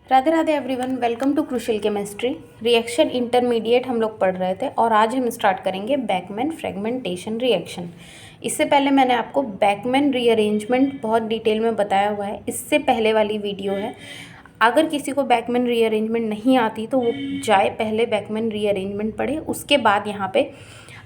Radhe Radhe everyone, welcome to crucial chemistry. Reaction intermediate हम लोग पढ़ रहे थे और आज हम स्टार्ट करेंगे बैकमैन फ्रेगमेंटेशन रिएक्शन। इससे पहले मैंने आपको बैकमैन रीअरेंजमेंट बहुत डिटेल में बताया हुआ है, इससे पहले वाली वीडियो है। अगर किसी को बैकमैन रीअरेंजमेंट नहीं आती तो वो जाए पहले बैकमैन रीअरेंजमेंट पढ़े, उसके बाद यहाँ पे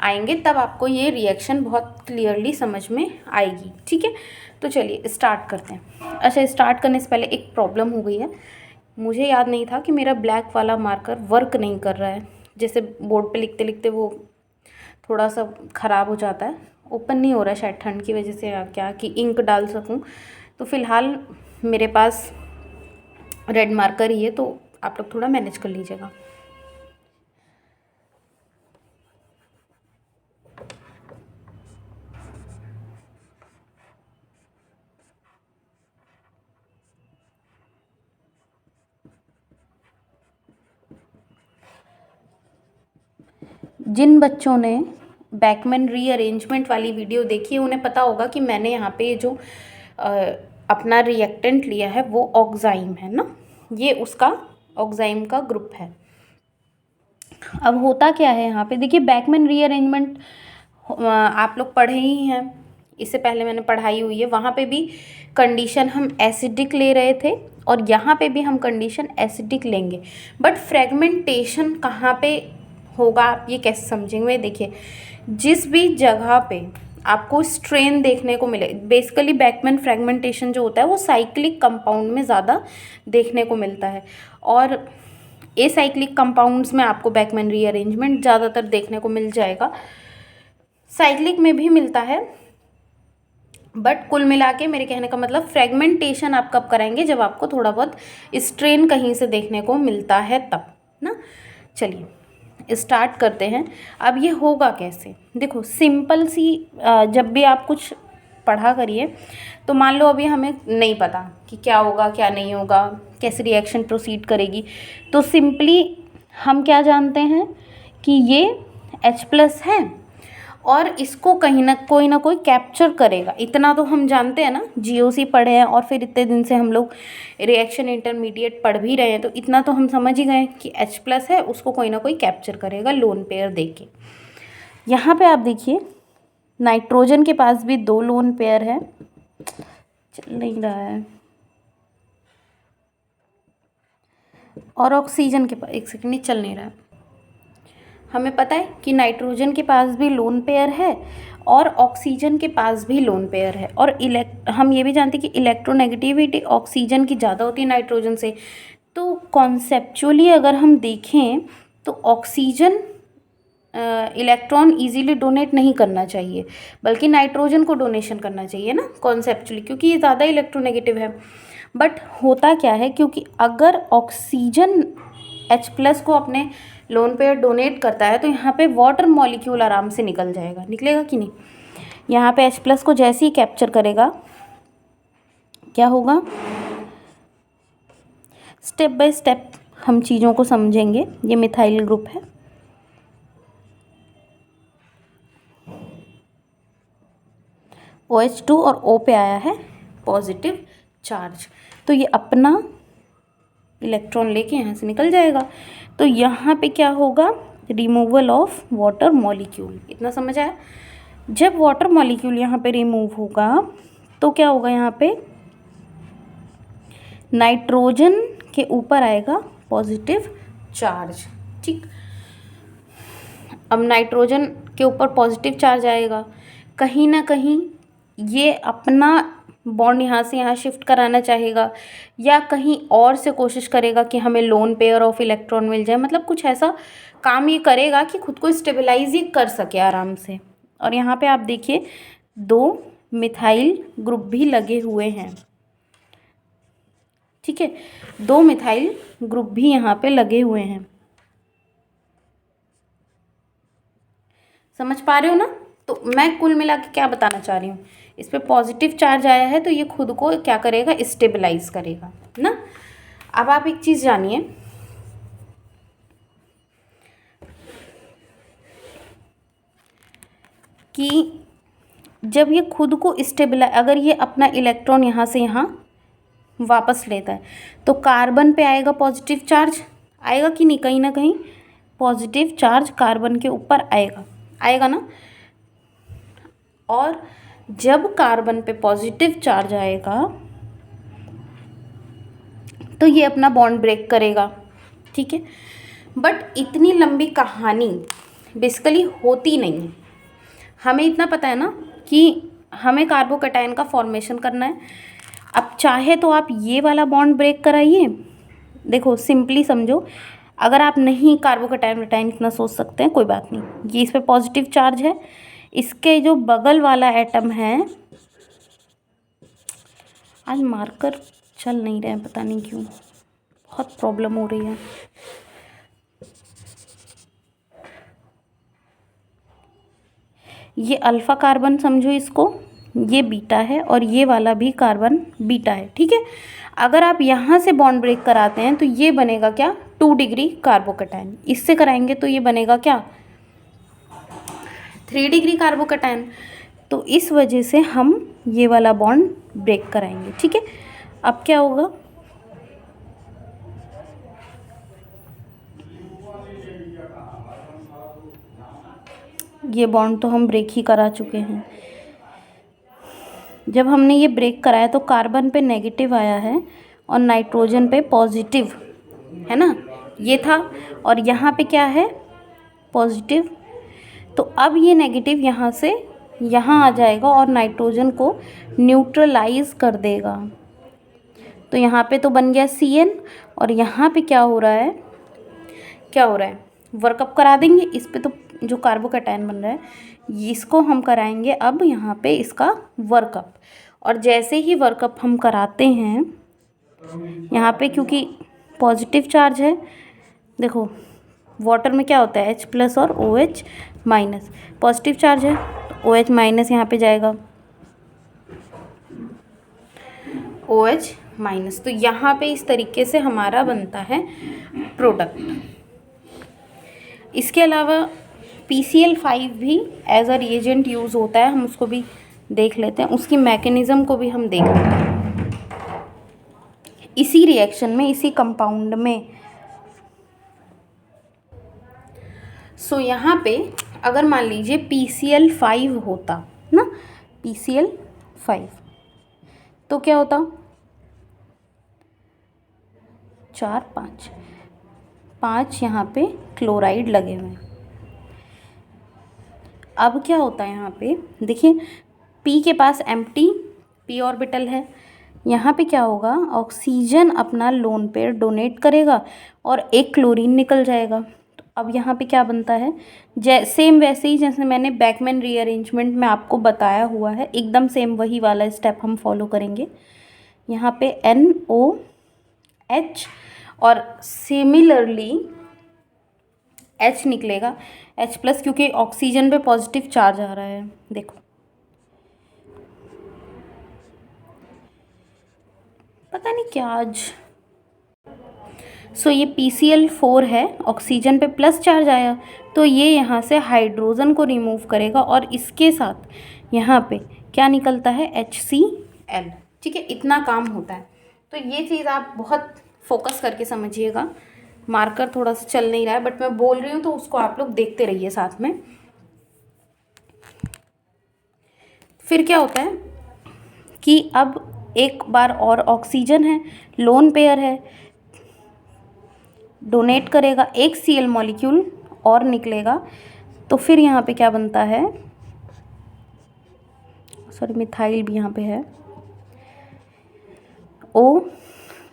आएंगे, तब आपको ये रिएक्शन बहुत क्लियरली समझ में आएगी। ठीक है, तो चलिए स्टार्ट करते हैं। अच्छा, स्टार्ट करने से पहले एक प्रॉब्लम हो गई है। मुझे याद नहीं था कि मेरा ब्लैक वाला मार्कर वर्क नहीं कर रहा है। जैसे बोर्ड पे लिखते लिखते वो थोड़ा सा ख़राब हो जाता है, ओपन नहीं हो रहा है, शायद ठंड की वजह से या क्या, कि इंक डाल सकूं। तो फ़िलहाल मेरे पास रेड मार्कर ही है, तो आप लोग थोड़ा मैनेज कर लीजिएगा। जिन बच्चों ने बैकमैन रीअरेंजमेंट वाली वीडियो देखी है उन्हें पता होगा कि मैंने यहाँ पे जो अपना रिएक्टेंट लिया है वो ऑक्साइम है ना, ये उसका ऑक्साइम का ग्रुप है। अब होता क्या है यहाँ पे, देखिए बैकमैन रीअरेंजमेंट आप लोग पढ़े ही हैं, इससे पहले मैंने पढ़ाई हुई है। वहाँ पे भी कंडीशन हम एसिडिक ले रहे थे और यहाँ पे भी हम कंडीशन एसिडिक लेंगे, बट फ्रेगमेंटेशन कहाँ पे होगा आप ये कैसे समझेंगे। देखिए, जिस भी जगह पे आपको स्ट्रेन देखने को मिले, बेसिकली बैकमैन फ्रेगमेंटेशन जो होता है वो साइक्लिक कंपाउंड में ज़्यादा देखने को मिलता है, और एसाइक्लिक कंपाउंड्स में आपको बैकमैन रीअरेंजमेंट ज़्यादातर देखने को मिल जाएगा। साइक्लिक में भी मिलता है, बट कुल मिला के मेरे कहने का मतलब फ्रेगमेंटेशन आप कब कराएंगे, जब आपको थोड़ा बहुत स्ट्रेन कहीं से देखने को मिलता है तब ना। चलिए स्टार्ट करते हैं। अब ये होगा कैसे, देखो सिंपल सी, जब भी आप कुछ पढ़ा करिए तो मान लो अभी हमें नहीं पता कि क्या होगा क्या नहीं होगा, कैसे रिएक्शन प्रोसीड करेगी, तो सिंपली हम क्या जानते हैं कि ये H+ है और इसको कहीं ना कोई कैप्चर करेगा, इतना तो हम जानते हैं ना, GOC पढ़े हैं और फिर इतने दिन से हम लोग रिएक्शन इंटरमीडिएट पढ़ भी रहे हैं, तो इतना तो हम समझ ही गए कि H+ है, उसको कोई ना कोई कैप्चर करेगा लोन पेयर देके। यहाँ पे आप देखिए नाइट्रोजन के पास भी 2 लोन पेयर है, चल नहीं रहा है, और ऑक्सीजन के पास, एक सेकंड, नहीं चल नहीं रहा है। हमें पता है कि नाइट्रोजन के पास भी लोन पेयर है और ऑक्सीजन के पास भी लोन पेयर है, और हम ये भी जानते हैं कि इलेक्ट्रोनेगेटिविटी ऑक्सीजन की ज़्यादा होती है नाइट्रोजन से। तो कॉन्सेप्चुअली अगर हम देखें तो ऑक्सीजन इलेक्ट्रॉन इजीली डोनेट नहीं करना चाहिए, बल्कि नाइट्रोजन को डोनेशन करना चाहिए ना कॉन्सेप्चुअली, क्योंकि ये ज़्यादा इलेक्ट्रोनेगेटिव है। बट होता क्या है, क्योंकि अगर ऑक्सीजन H+ को अपने लोन पेयर डोनेट करता है तो यहाँ पे वाटर मॉलिक्यूल आराम से निकल जाएगा, निकलेगा कि नहीं। यहाँ पे H+ को जैसे ही कैप्चर करेगा क्या होगा, स्टेप बाय स्टेप हम चीज़ों को समझेंगे। ये मिथाइल ग्रुप है, OH2 और O पे आया है पॉजिटिव चार्ज, तो ये अपना इलेक्ट्रॉन लेके यहाँ से निकल जाएगा। तो यहाँ पे क्या होगा, रिमूवल ऑफ वाटर मॉलिक्यूल, इतना समझ आया। जब वाटर मॉलिक्यूल यहाँ पे रिमूव होगा तो क्या होगा, यहाँ पे नाइट्रोजन के ऊपर आएगा पॉजिटिव चार्ज। ठीक, अब नाइट्रोजन के ऊपर पॉजिटिव चार्ज आएगा, कहीं ना कहीं ये अपना बॉन्ड यहाँ से यहाँ शिफ्ट कराना चाहेगा, या कहीं और से कोशिश करेगा कि हमें लोन पेयर ऑफ इलेक्ट्रॉन मिल जाए, मतलब कुछ ऐसा काम ये करेगा कि खुद को स्टेबलाइज ही कर सके आराम से। और यहाँ पे आप देखिए 2 मिथाइल ग्रुप भी लगे हुए हैं, ठीक है, 2 मिथाइल ग्रुप भी यहाँ पे लगे हुए हैं, समझ पा रहे हो ना। तो मैं कुल मिला के क्या बताना चाह रही हूँ, इस पे पॉजिटिव चार्ज आया है तो ये खुद को क्या करेगा, स्टेबलाइज करेगा ना। अब आप एक चीज़ जानिए कि जब ये खुद को स्टेबलाइज, अगर ये अपना इलेक्ट्रॉन यहाँ से यहाँ वापस लेता है, तो कार्बन पे आएगा पॉजिटिव चार्ज, आएगा कि नहीं, कहीं ना कहीं पॉजिटिव चार्ज कार्बन के ऊपर आएगा, आएगा ना। और जब कार्बन पे पॉजिटिव चार्ज आएगा तो ये अपना बॉन्ड ब्रेक करेगा, ठीक है। बट इतनी लंबी कहानी बेसिकली होती नहीं है। हमें इतना पता है ना कि हमें कार्बोकैटायन का फॉर्मेशन करना है। अब चाहे तो आप ये वाला बॉन्ड ब्रेक कराइए, देखो सिंपली समझो, अगर आप नहीं कार्बोकैटायन इतना सोच सकते हैं कोई बात नहीं, ये इस पे पॉजिटिव चार्ज है, इसके जो बगल वाला एटम है, आज मार्कर चल नहीं रहे हैं पता नहीं क्यों, बहुत प्रॉब्लम हो रही है। ये अल्फ़ा कार्बन समझो इसको, ये बीटा है और ये वाला भी कार्बन बीटा है, ठीक है। अगर आप यहाँ से बॉन्ड ब्रेक कराते हैं तो ये बनेगा क्या, 2 डिग्री कार्बोकैटायन। इससे कराएंगे तो ये बनेगा क्या, 3 डिग्री कार्बोकैटायन। तो इस वजह से हम ये वाला बॉन्ड ब्रेक कराएंगे, ठीक है। अब क्या होगा, ये बॉन्ड तो हम ब्रेक ही करा चुके हैं। जब हमने ये ब्रेक कराया तो कार्बन पे नेगेटिव आया है और नाइट्रोजन पे पॉजिटिव, है ना, ये था। और यहाँ पे क्या है, पॉजिटिव। तो अब ये नेगेटिव यहाँ से यहाँ आ जाएगा और नाइट्रोजन को न्यूट्रलाइज कर देगा। तो यहाँ पे तो बन गया CN, और यहाँ पे क्या हो रहा है, क्या हो रहा है, वर्कअप करा देंगे इस पे। तो जो कार्बोकैटायन बन रहा है इसको हम कराएंगे अब यहाँ पे इसका वर्कअप। और जैसे ही वर्कअप हम कराते हैं यहाँ पे, क्योंकि पॉजिटिव चार्ज है, देखो वाटर में क्या होता है H+ और OH-, पॉजिटिव चार्ज है तो OH- यहाँ पे जाएगा, OH-। तो यहाँ पे इस तरीके से हमारा बनता है प्रोडक्ट। इसके अलावा PCl5 भी एज अ रिएजेंट यूज़ होता है, हम उसको भी देख लेते हैं, उसकी मैकेनिज़्म को भी हम देख लेते हैं इसी रिएक्शन में, इसी कंपाउंड में। सो यहाँ पे अगर मान लीजिए PCl5 होता ना, PCl5, तो क्या होता, 4 5 यहाँ पे क्लोराइड लगे हुए हैं। अब क्या होता है यहाँ पे, देखिए P के पास एम्प्टी p ऑर्बिटल है, यहाँ पे क्या होगा, ऑक्सीजन अपना लोन पेयर डोनेट करेगा और एक क्लोरीन निकल जाएगा। तो अब यहाँ पे क्या बनता है, सेम वैसे ही जैसे मैंने बैकमैन रीअरेंजमेंट में आपको बताया हुआ है, एकदम सेम वही वाला स्टेप हम फॉलो करेंगे। यहाँ पे NOH और सिमिलरली H निकलेगा, H+, क्योंकि ऑक्सीजन पे पॉजिटिव चार्ज आ रहा है, देखो पता नहीं क्या आज। सो ये PCl4 है, ऑक्सीजन पे प्लस चार्ज आया तो ये यहाँ से हाइड्रोजन को रिमूव करेगा और इसके साथ यहाँ पे क्या निकलता है, HCl, ठीक है। इतना काम होता है। तो ये चीज़ आप बहुत फोकस करके समझिएगा। मार्कर थोड़ा सा चल नहीं रहा है बट मैं बोल रही हूँ तो उसको आप लोग देखते रहिए साथ में। फिर क्या होता है कि अब एक बार और ऑक्सीजन है, लोन पेयर है, डोनेट करेगा, एक Cl मॉलिक्यूल और निकलेगा। तो फिर यहाँ पे क्या बनता है, सॉरी मिथाइल भी यहाँ पे है, O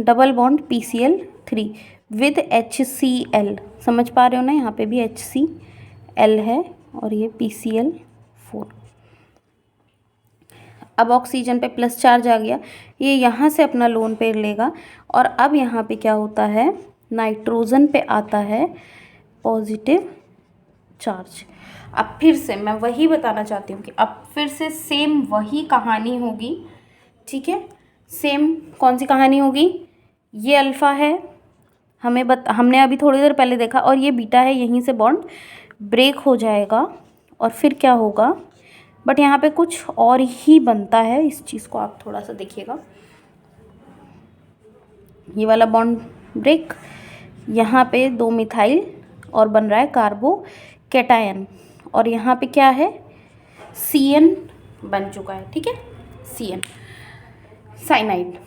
double bond PCl3 with HCl, समझ पा रहे हो ना, यहाँ पे भी HCl है और ये PCl4। अब ऑक्सीजन पे प्लस चार्ज आ गया, ये यहाँ से अपना लोन पेयर लेगा और अब यहाँ पे क्या होता है, नाइट्रोजन पे आता है पॉजिटिव चार्ज। अब फिर से मैं वही बताना चाहती हूँ कि अब फिर से सेम वही कहानी होगी, ठीक है। सेम कौन सी कहानी होगी, ये अल्फ़ा है, हमने अभी थोड़ी देर पहले देखा, और ये बीटा है, यहीं से बॉन्ड ब्रेक हो जाएगा और फिर क्या होगा, बट यहाँ पे कुछ और ही बनता है, इस चीज़ को आप थोड़ा सा देखिएगा। ये वाला बॉन्ड ब्रेक, यहाँ पे 2 मिथाइल और बन रहा है कार्बो कैटायन, और यहाँ पे क्या है, CN बन चुका है, ठीक है, CN साइनाइड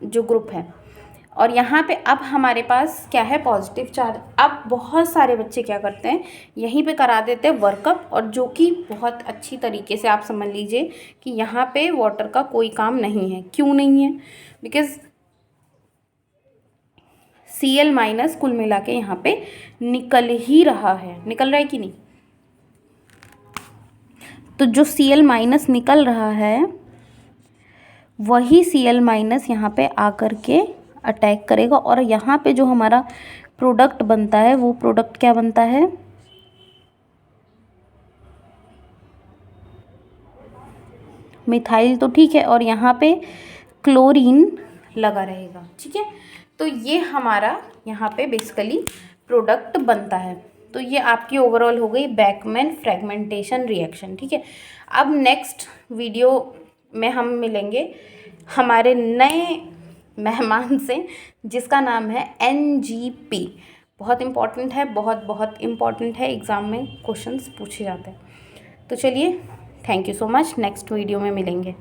जो ग्रुप है। और यहाँ पे अब हमारे पास क्या है, पॉजिटिव चार्ज। अब बहुत सारे बच्चे क्या करते हैं, यहीं पे करा देते हैं वर्कअप, और जो कि बहुत अच्छी तरीके से आप समझ लीजिए कि यहाँ पे वाटर का कोई काम नहीं है। क्यों नहीं है? बिकॉज Cl माइनस कुल मिला के यहाँ पे निकल ही रहा है, निकल रहा है कि नहीं? तो जो Cl माइनस निकल रहा है वही Cl माइनस यहाँ पे आकर के अटैक करेगा, और यहाँ पे जो हमारा प्रोडक्ट बनता है वो प्रोडक्ट क्या बनता है, मिथाइल तो ठीक है, और यहाँ पे क्लोरीन लगा रहेगा, ठीक है। तो ये हमारा यहाँ पे बेसिकली प्रोडक्ट बनता है। तो ये आपकी ओवरऑल हो गई बैकमैन फ्रेगमेंटेशन रिएक्शन, ठीक है। अब नेक्स्ट वीडियो में हम मिलेंगे हमारे नए मेहमान से, जिसका नाम है NGP। बहुत इम्पॉर्टेंट है, बहुत बहुत इम्पॉर्टेंट है, एग्ज़ाम में क्वेश्चंस पूछे जाते हैं। तो चलिए, thank you so much, next video में मिलेंगे।